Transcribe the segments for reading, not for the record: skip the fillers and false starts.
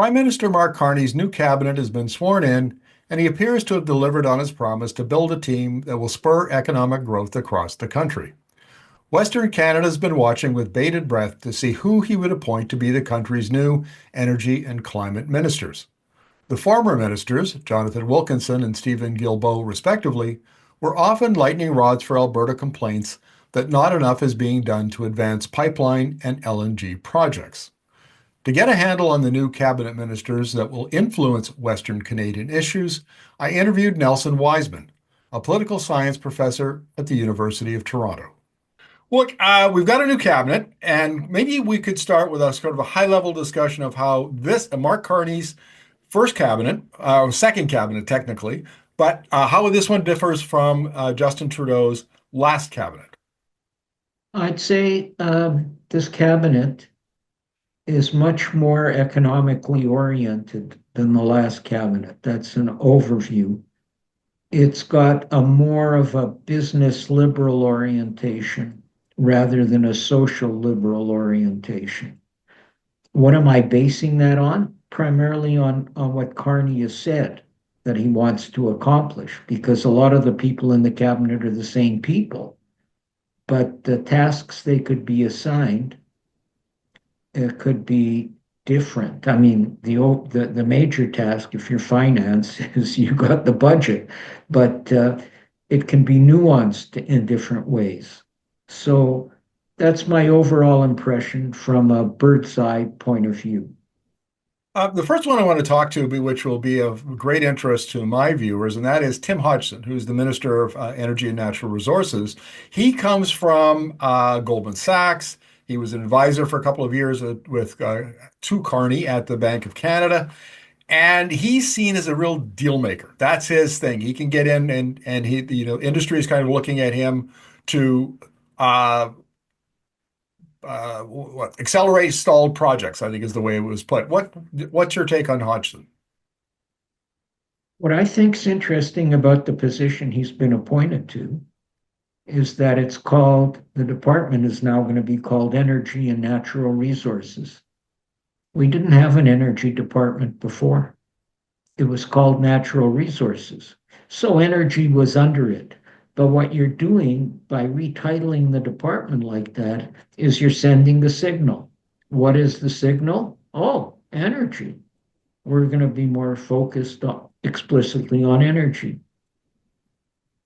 Prime Minister Mark Carney's new cabinet has been sworn in, and he appears to have delivered on his promise to build a team that will spur economic growth across the country. Western Canada has been watching with bated breath to see who he would appoint to be the country's new energy and climate ministers. The former ministers, Jonathan Wilkinson and Stephen Guilbeault, respectively, were often lightning rods for Alberta complaints that not enough is being done to advance pipeline and LNG projects. To get a handle on the new cabinet ministers that will influence Western Canadian issues, I interviewed Nelson Wiseman, a political science professor at the University of Toronto. Look, we've got a new cabinet, and maybe we could start with a sort of a high-level discussion of how this Mark Carney's first cabinet, second cabinet technically, but how this one differs from Justin Trudeau's last cabinet. I'd say this cabinet is much more economically oriented than the last cabinet. That's an overview. It's got a more of a business liberal orientation rather than a social liberal orientation. What am I basing that on? Primarily on what Carney has said that he wants to accomplish, because a lot of the people in the cabinet are the same people, but the tasks they could be assigned, it could be different. I mean, the major task, if you're finance, is you got the budget, but it can be nuanced in different ways. So that's my overall impression from a bird's eye point of view. The first one I want to talk to, which will be of great interest to my viewers, and that is Tim Hodgson, who's the Minister of Energy and Natural Resources. He comes from Goldman Sachs. He was an advisor for a couple of years to Carney at the Bank of Canada, and he's seen as a real deal maker. That's his thing. He can get in, and he, industry is kind of looking at him to accelerate stalled projects, I think is the way it was put. What's your take on Hodgson? What I think is interesting about the position he's been appointed to is that the department is now going to be called Energy and Natural Resources. We didn't have an energy department before. It was called Natural Resources. So energy was under it. But what you're doing by retitling the department like that is you're sending the signal. What is the signal? Oh, energy. We're going to be more focused explicitly on energy.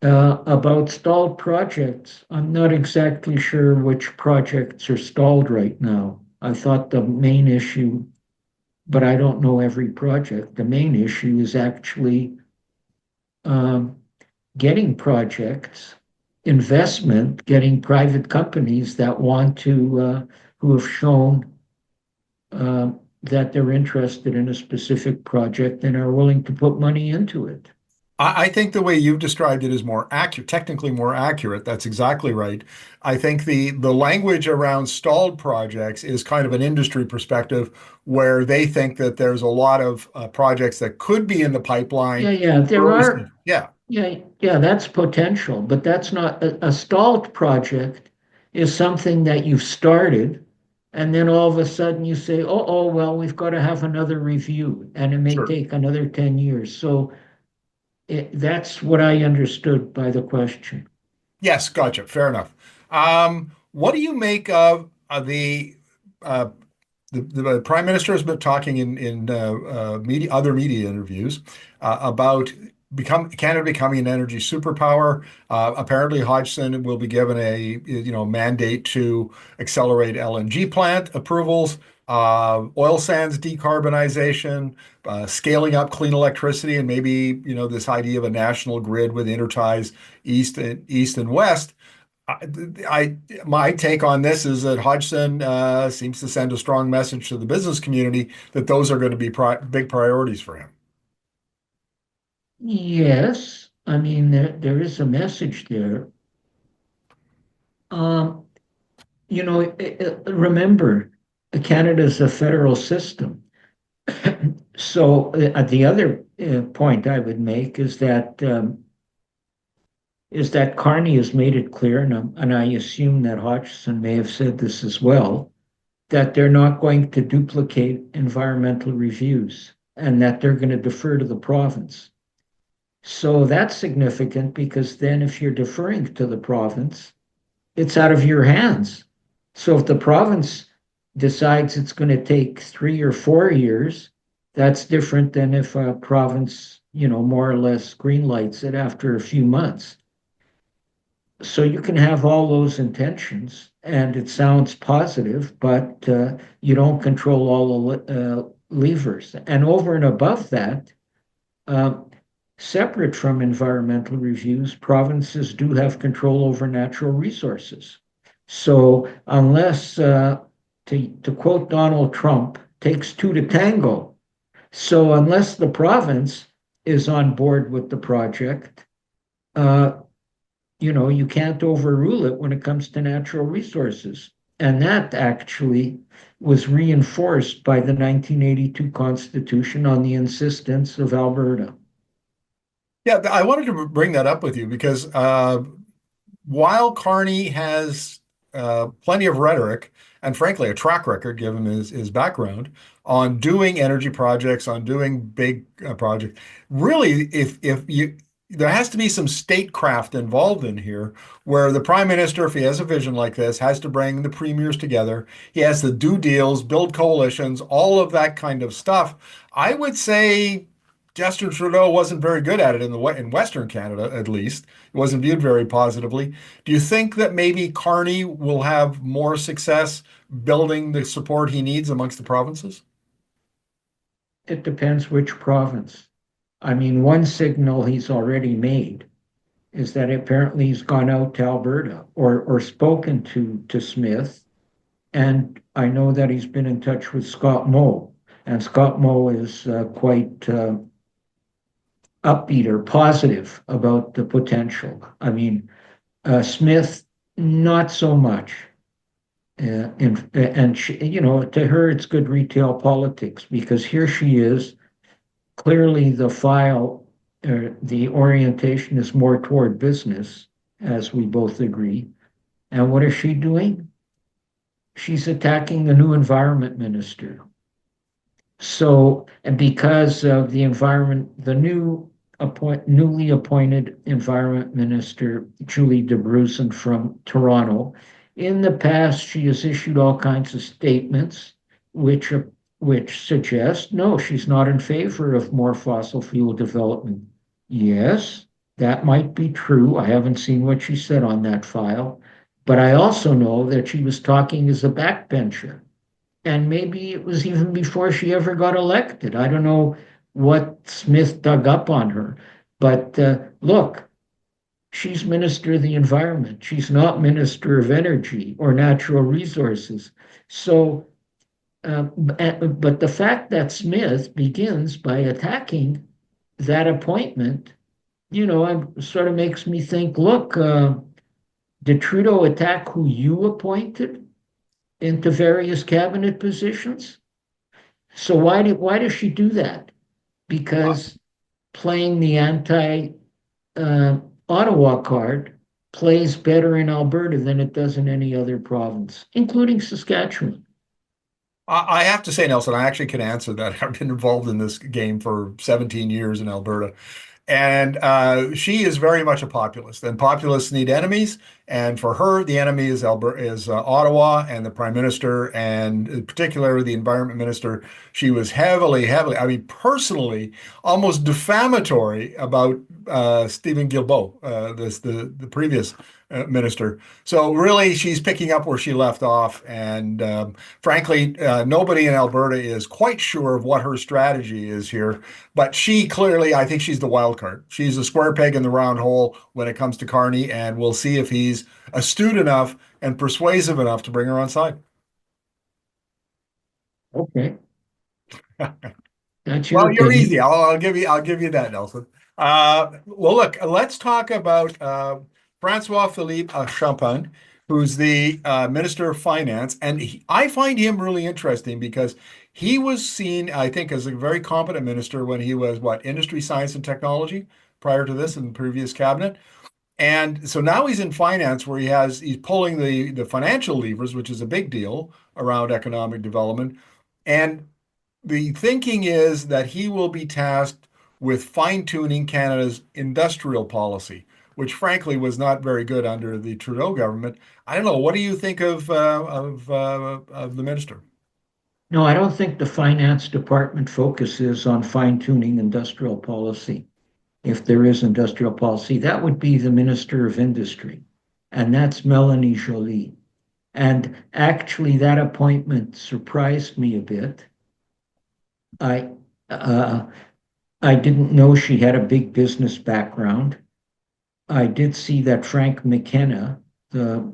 About stalled projects, I'm not exactly sure which projects are stalled right now. I thought the main issue, but I don't know every project. The main issue is actually getting projects, investment, getting private companies that want to, who have shown that they're interested in a specific project and are willing to put money into it. I think the way you've described it is more accurate, technically more accurate. That's exactly right. I think the language around stalled projects is kind of an industry perspective where they think that there's a lot of projects that could be in the pipeline. Yeah, there are. Yeah. Yeah, that's potential, but that's not a stalled project is something that you've started, and then all of a sudden you say, oh, well, we've got to have another review, and it may Sure. take another 10 years. So that's what I understood by the question. Yes, gotcha. Fair enough. What do you make of uh, the Prime Minister has been talking in other media interviews about Canada becoming an energy superpower. Apparently, Hodgson will be given a mandate to accelerate LNG plant approvals, oil sands decarbonization, scaling up clean electricity, and maybe this idea of a national grid with interties east and west. My take on this is that Hodgson seems to send a strong message to the business community that those are going to be big priorities for him. Yes, I mean, there is a message there. Um, remember, Canada is a federal system. So the other point I would make is that Carney has made it clear, and I assume that Hodgson may have said this as well, that they're not going to duplicate environmental reviews and that they're going to defer to the province. So that's significant because then if you're deferring to the province, it's out of your hands. So if the province decides it's going to take 3 or 4 years, that's different than if a province, more or less green lights it after a few months. So you can have all those intentions and it sounds positive, but you don't control all the levers. And over and above that, uh, separate from environmental reviews, provinces do have control over natural resources. So unless, to quote Donald Trump, takes two to tango. So unless the province is on board with the project, uh, you can't overrule it when it comes to natural resources. And that actually was reinforced by the 1982 Constitution on the insistence of Alberta. Yeah, I wanted to bring that up with you because while Carney has plenty of rhetoric and frankly a track record, given his background, on doing energy projects, on doing big projects, really, if you there has to be some statecraft involved in here, where the prime minister, if he has a vision like this, has to bring the premiers together. He has to do deals, build coalitions, all of that kind of stuff. I would say Justin Trudeau wasn't very good at it in Western Canada, at least. It wasn't viewed very positively. Do you think that maybe Carney will have more success building the support he needs amongst the provinces? It depends which province. I mean, one signal he's already made is that apparently he's gone out to Alberta or spoken to Smith. And I know that he's been in touch with Scott Moe. And Scott Moe is quite upbeat or positive about the potential. I mean, Smith, not so much. And she, to her, it's good retail politics because here she is. Clearly, the orientation is more toward business, as we both agree. And what is she doing? She's attacking the new environment minister. So, and because of newly appointed environment minister, Julie DeBrusen from Toronto, in the past, she has issued all kinds of statements which suggest no, she's not in favor of more fossil fuel development. Yes, that might be true. I haven't seen what she said on that file, but I also know that she was talking as a backbencher. And maybe it was even before she ever got elected. I don't know what Smith dug up on her. But look, she's Minister of the Environment. She's not Minister of Energy or Natural Resources. So, but the fact that Smith begins by attacking that appointment, sort of makes me think, look, did Trudeau attack who you appointed into various cabinet positions? So why does she do that? Because playing the anti Ottawa card plays better in Alberta than it does in any other province, including Saskatchewan. I have to say, Nelson, I actually can answer that. I've been involved in this game for 17 years in Alberta. And she is very much a populist, and populists need enemies. And for her, the enemy is Ottawa and the Prime Minister, and in particular the Environment Minister. She was heavily, I mean, personally, almost defamatory about Stephen Guilbeault, the previous minister. So really, she's picking up where she left off, and frankly, nobody in Alberta is quite sure of what her strategy is here. But she clearly, I think she's the wild card. She's a square peg in the round hole when it comes to Carney, and we'll see if he's astute enough and persuasive enough to bring her on side. Okay, that's your Well, you're easy. opinion. I'll give you that, Nelson. Well, look, let's talk about Francois Philippe Champagne, who's the Minister of Finance, and I find him really interesting because he was seen, I think, as a very competent minister when he was what, Industry, Science, and Technology prior to this in the previous cabinet. And so now he's in finance where he's pulling the financial levers, which is a big deal around economic development. And the thinking is that he will be tasked with fine-tuning Canada's industrial policy, which frankly was not very good under the Trudeau government. I don't know. What do you think of the minister? No, I don't think the finance department focuses on fine-tuning industrial policy. If there is industrial policy, that would be the Minister of Industry, and that's Melanie Joly. And actually, that appointment surprised me a bit. I uh, I didn't know she had a big business background. I did see that Frank McKenna, the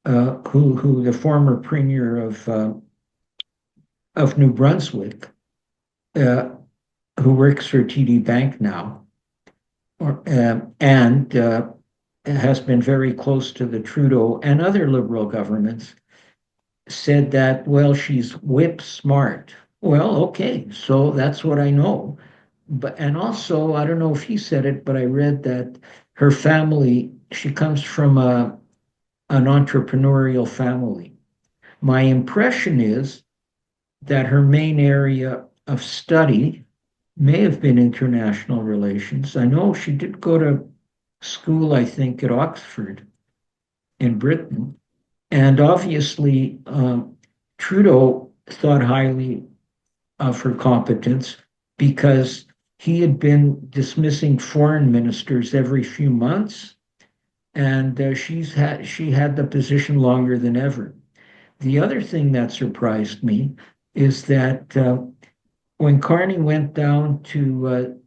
who the former premier of New Brunswick, uh, who works for TD Bank now, and has been very close to the Trudeau and other Liberal governments, said that, well, she's whip smart. Well, okay, so that's what I know. But and also, I don't know if he said it, but I read that her family, she comes from an entrepreneurial family. My impression is that her main area of study may have been international relations. I know she did go to school, I think, at Oxford in Britain. And obviously, Trudeau thought highly of her competence because he had been dismissing foreign ministers every few months, and she had the position longer than ever. The other thing that surprised me is that when Carney went down to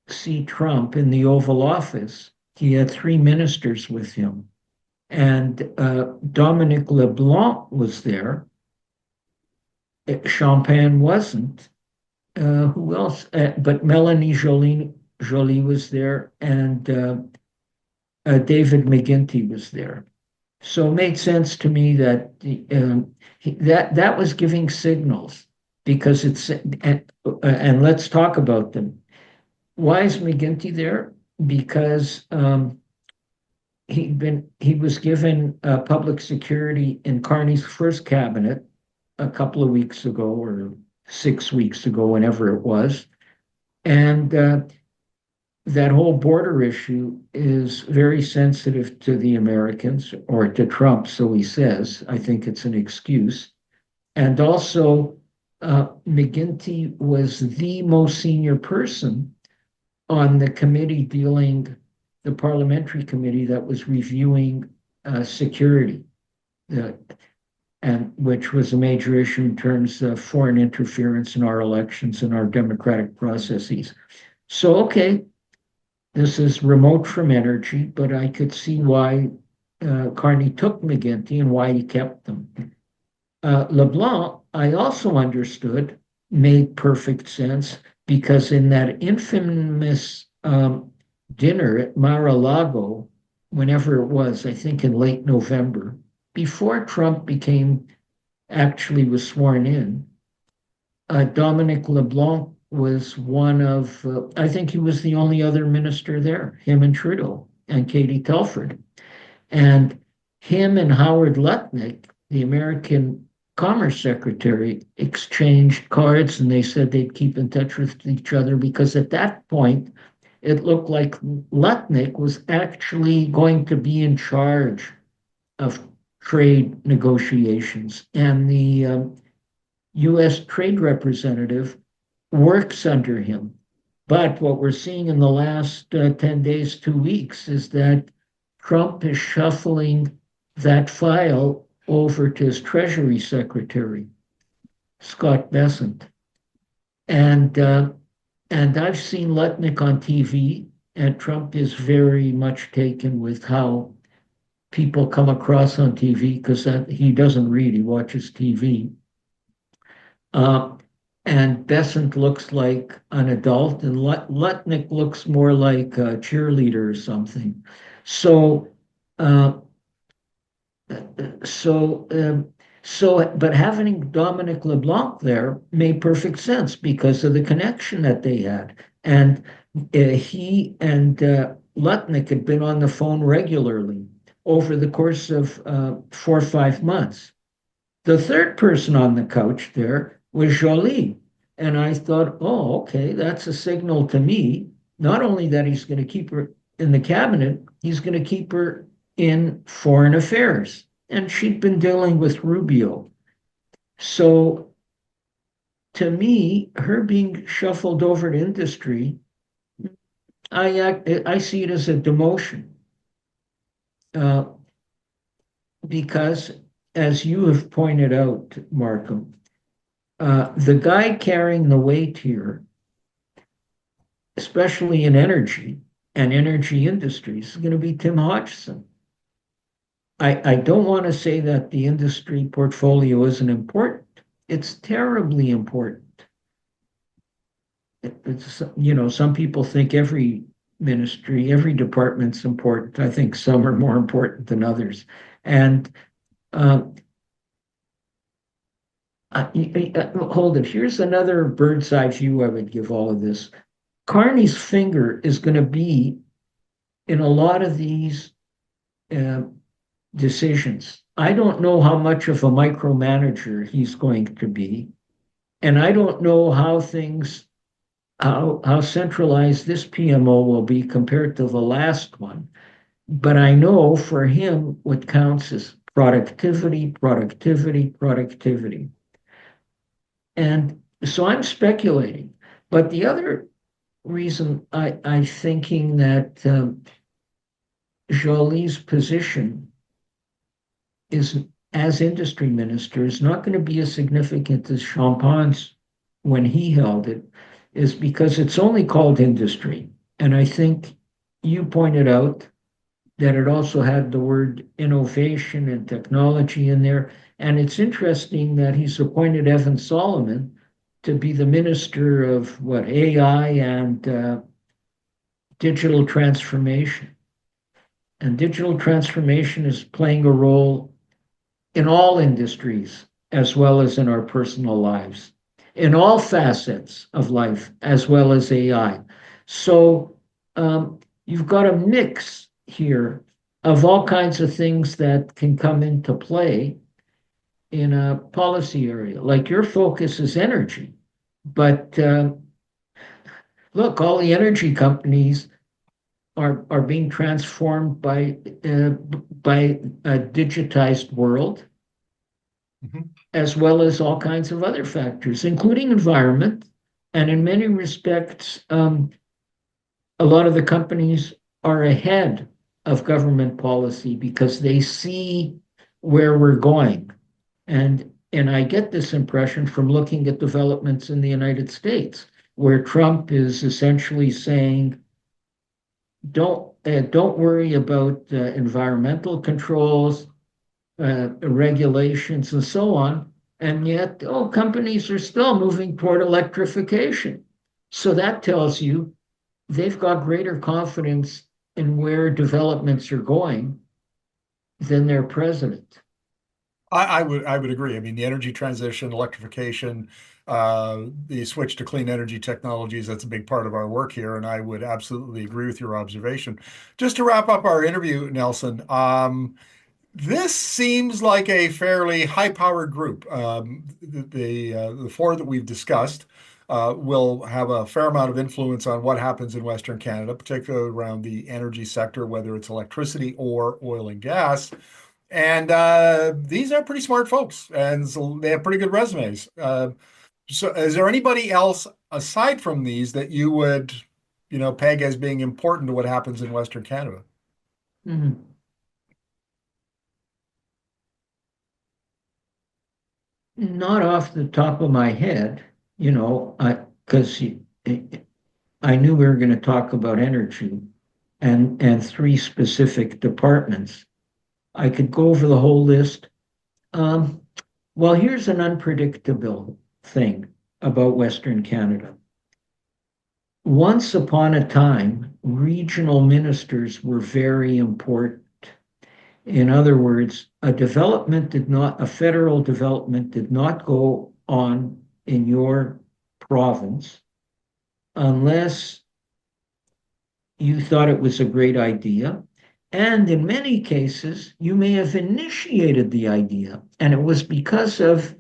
see Trump in the Oval Office, he had three ministers with him. And Dominic LeBlanc was there. Champagne wasn't. Who else? But Melanie Joly was there, and David McGuinty was there. So it made sense to me that that was giving signals because and let's talk about them. Why is McGuinty there? Because he was given public security in Carney's first cabinet a couple of weeks ago or 6 weeks ago, whenever it was, and that whole border issue is very sensitive to the Americans or to Trump, so he says. I think it's an excuse. And also, McGuinty was the most senior person on the committee the parliamentary committee that was reviewing security, uh, and which was a major issue in terms of foreign interference in our elections and our democratic processes. So, okay, this is remote from Energi, but I could see why Carney took McGuinty and why he kept them. LeBlanc, I also understood, made perfect sense because in that infamous dinner at Mar-a-Lago, whenever it was, I think in late November, before Trump actually was sworn in, Dominic LeBlanc was one of, I think he was the only other minister there, him and Trudeau and Katie Telford. And him and Howard Lutnick, the American Commerce Secretary, exchanged cards and they said they'd keep in touch with each other because at that point, it looked like Lutnick was actually going to be in charge of trade negotiations. And the U.S. trade representative works under him. But what we're seeing in the last 10 days, 2 weeks, is that Trump is shuffling that file over to his Treasury Secretary, Scott Bessent. And I've seen Lutnick on TV, and Trump is very much taken with how people come across on TV because he doesn't read, he watches TV. Uh, and Bessent looks like an adult, and Lutnick looks more like a cheerleader or something. So, uh, so, but having Dominic LeBlanc there made perfect sense because of the connection that they had, and he and Lutnick had been on the phone regularly over the course of 4 or 5 months. The third person on the couch there was Jolie. And I thought, oh, okay, that's a signal to me, not only that he's going to keep her in the cabinet, he's going to keep her in foreign affairs. And she'd been dealing with Rubio. So to me, her being shuffled over to industry, I see it as a demotion uh, because, as you have pointed out, Markham, the guy carrying the weight here, especially in energy and energy industries, is going to be Tim Hodgson. I don't want to say that the industry portfolio isn't important. It's terribly important. It's, some people think every ministry, every department's important. I think some are more important than others. And uh, hold it. Here's another bird's eye view I would give all of this. Carney's finger is going to be in a lot of these uh, decisions. I don't know how much of a micromanager he's going to be, and I don't know how centralized this PMO will be compared to the last one. But I know for him, what counts is productivity, productivity, productivity. And so I'm speculating. But the other reason I'm thinking that Jolie's position is as industry minister is not going to be as significant as Champon's when he held it, is because it's only called industry. And I think you pointed out that it also had the word innovation and technology in there. And it's interesting that he's appointed Evan Solomon to be the minister of what, AI and digital transformation. And digital transformation is playing a role in all industries as well as in our personal lives, in all facets of life as well as AI. So you've got a mix here of all kinds of things that can come into play in a policy area. Like your focus is energy, but look, all the energy companies are being transformed by a digitized world, Mhm. as well as all kinds of other factors, including environment. And in many respects, a lot of the companies are ahead of government policy because they see where we're going. And I get this impression from looking at developments in the United States, where Trump is essentially saying, don't worry about environmental controls, regulations, and so on. And yet, companies are still moving toward electrification. So that tells you they've got greater confidence in where developments are going than their president. I would agree. I mean, the energy transition, electrification, the switch to clean energy technologies, that's a big part of our work here, and I would absolutely agree with your observation. Just to wrap up our interview, Nelson, this seems like a fairly high-powered group. The four that we've discussed will have a fair amount of influence on what happens in Western Canada, particularly around the energy sector, whether it's electricity or oil and gas. And these are pretty smart folks, and so they have pretty good resumes. So, is there anybody else aside from these that you would, peg as being important to what happens in Western Canada? Mhm. Not off the top of my head, because I knew we were going to talk about energy and three specific departments. I could go over the whole list. Um, well, here's an unpredictable thing about Western Canada. Once upon a time, regional ministers were very important. In other words, a federal development did not go on in your province unless you thought it was a great idea. And in many cases, you may have initiated the idea. And it was because of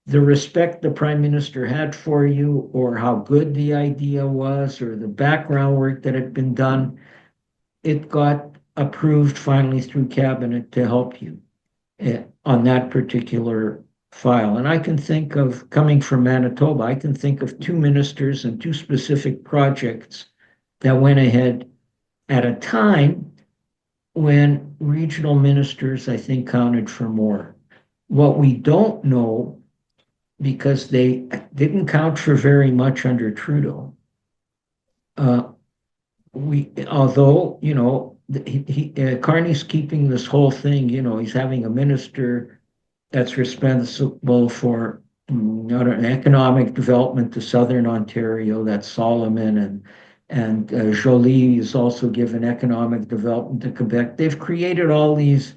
the respect the prime minister had for you, or how good the idea was, or the background work that had been done. It got approved finally through cabinet to help you on that particular file. And I can think of, coming from Manitoba, I can think of two ministers and two specific projects that went ahead at a time when regional ministers, I think, counted for more. What we don't know, because they didn't count for very much under Trudeau, uh, although, Carney's keeping this whole thing, he's having a minister that's responsible for economic development to Southern Ontario. That's Solomon, and Jolie is also given economic development to Quebec. They've created all these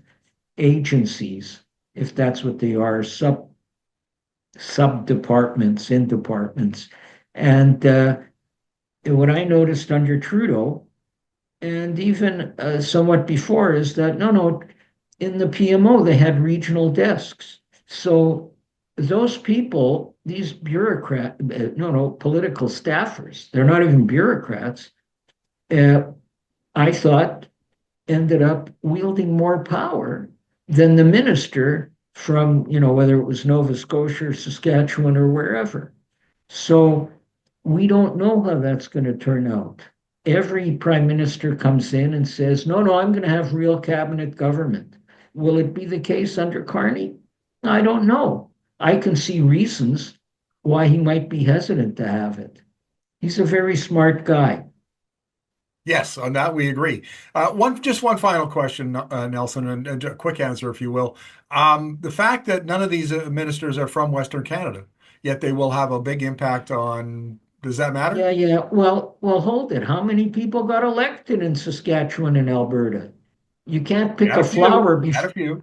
agencies, if that's what they are, sub departments in departments. And what I noticed under Trudeau, and even somewhat before, is that no, in the PMO, they had regional desks. So those people, these bureaucrat, no, political staffers, they're not even bureaucrats, uh, I thought ended up wielding more power than the minister from, whether it was Nova Scotia or Saskatchewan or wherever. So we don't know how that's going to turn out. Every prime minister comes in and says, no, I'm going to have real cabinet government. Will it be the case under Carney? I don't know. I can see reasons why he might be hesitant to have it. He's a very smart guy. Yes, on that we agree. Just one final question, Nelson, and a quick answer, if you will. The fact that none of these ministers are from Western Canada, yet they will have a big impact on, does that matter? Yeah, yeah. Well, hold it. How many people got elected in Saskatchewan and Alberta? You can't We pick had a a few, flower had a before. few,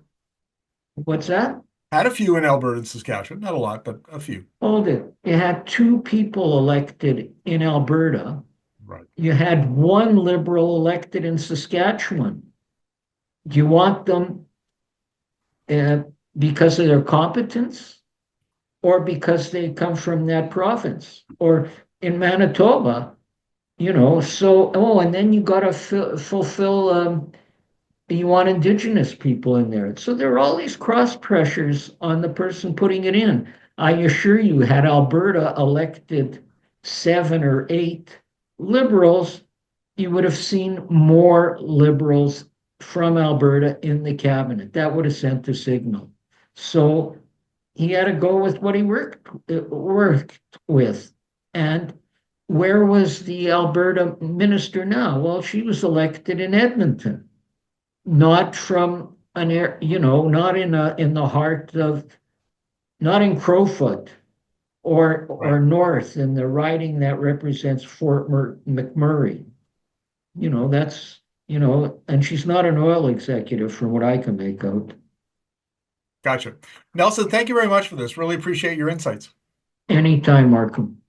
What's that? had a few in Alberta and Saskatchewan. Not a lot, but a few. Hold it. You had two people elected in Alberta. Right. You had one Liberal elected in Saskatchewan. Do you want them uh, because of their competence, or because they come from that province? Or in Manitoba, and then you got to fulfill, you want Indigenous people in there. So there are all these cross pressures on the person putting it in. I assure you, had Alberta elected 7 or 8 Liberals, you would have seen more Liberals from Alberta in the cabinet. That would have sent a signal. So he had to go with what he worked with. And where was the Alberta minister now? Well, she was elected in Edmonton, not from an air, not in the heart of, not in Crowfoot or Right. north in the riding that represents Fort McMurray. That's, and she's not an oil executive from what I can make out. Gotcha. Nelson, thank you very much for this. Really appreciate your insights. Anytime, Markham.